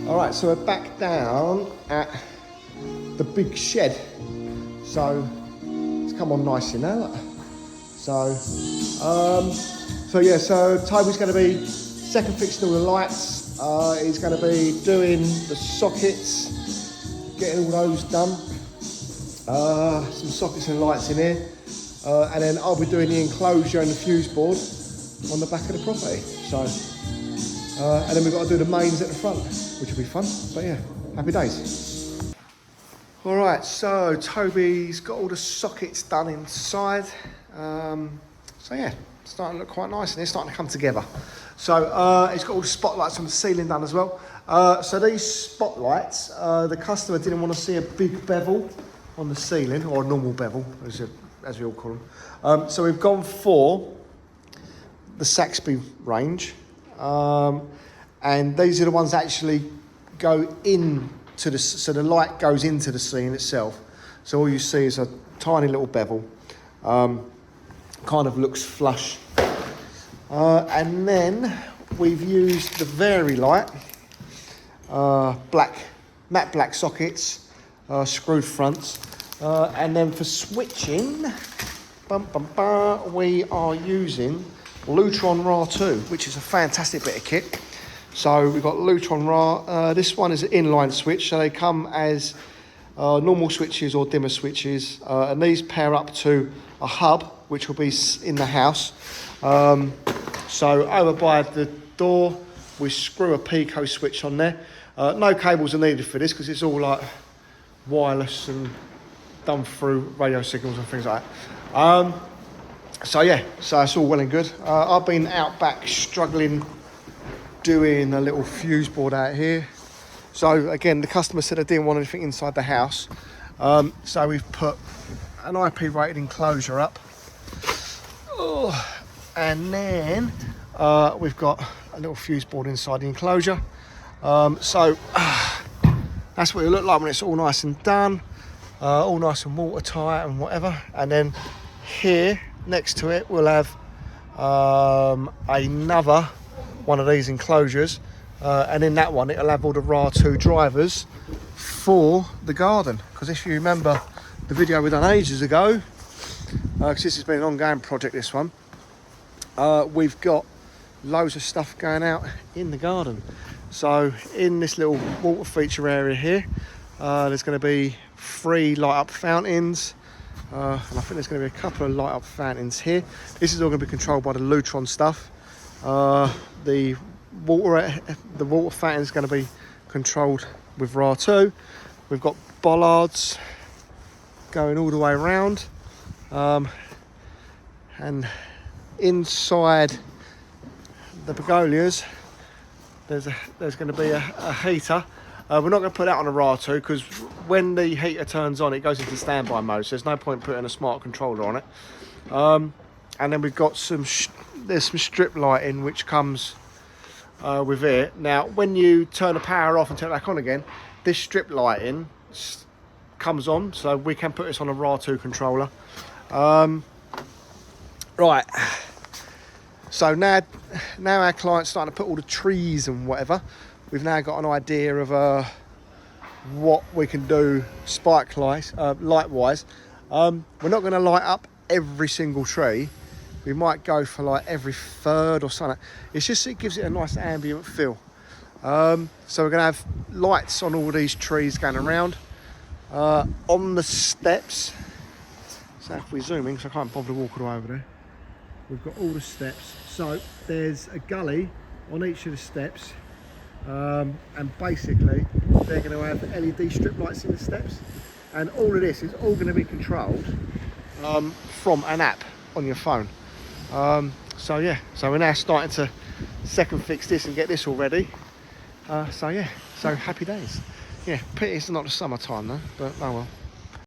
All right, so we're back down at the big shed. So it's come on nicely now. Look. So Toby's going to be second fixing all the lights. He's going to be doing the sockets, getting all those done. Some sockets and lights in here. And then I'll be doing the enclosure and the fuse board on the back of the property. So, and then we've got to do the mains at the front, which will be fun. But yeah, happy days. All right, so Toby's got all the sockets done inside. So yeah, starting to look quite nice and it's starting to come together. So he's got all the spotlights on the ceiling done as well. So these spotlights, the customer didn't want to see a big bevel on the ceiling, or a normal bevel, as we all call them. So we've gone for the Saxby range. And these are the ones that actually go into the, so the light goes into the ceiling itself. So all you see is a tiny little bevel. Kind of looks flush. And then we've used the Vari Light, matte black sockets, screwed fronts. And then for switching, we are using Lutron RA2, which is a fantastic bit of kit. So we've got Lutron RA. This one is an inline switch, so they come as normal switches or dimmer switches, and these pair up to a hub, which will be in the house. So over by the door, we screw a Pico switch on there. No cables are needed for this because it's all like wireless and done through radio signals and things like that. So yeah, so it's all well and good. I've been out back struggling doing a little fuse board out here. So again, the customer said I didn't want anything inside the house. So we've put an IP rated enclosure up. And then we've got a little fuse board inside the enclosure. So that's what it look like when it's all nice and done. All nice and watertight and whatever. And then here next to it we'll have another one of these enclosures, and in that one it'll have all the RA2 drivers for the garden. Because if you remember the video we done ages ago, because this has been an ongoing project, this one, we've got loads of stuff going out in the garden. So in this little water feature area here, there's going to be 3 light up fountains, and I think there's going to be a couple of light up fountains here. This is all going to be controlled by the Lutron stuff. The water fountain is going to be controlled with RA2. We've got bollards going all the way around, and inside the begonias there's going to be a heater. We're not going to put that on a RA2 because when the heater turns on, it goes into standby mode, so there's no point putting a smart controller on it. And then we've got there's some strip lighting which comes with it. Now when you turn the power off and turn it back on again, this strip lighting comes on, so we can put this on a RA2 controller. Right, so now our client's starting to put all the trees and whatever. We've now got an idea of what we can do light-wise. We're not going to light up every single tree. We might go for like every third or something. It's just, it gives it a nice ambient feel. So we're going to have lights on all these trees going around. On the steps, so if we zoom in, because I can't bother to walk all the way over there, we've got all the steps. So there's a gully on each of the steps, and basically they're going to have LED strip lights in the steps, and all of this is all going to be controlled from an app on your phone. So yeah, so we're now starting to second fix this and get this all ready. So yeah, so happy days. Yeah, pity it's not the summertime though, but oh well.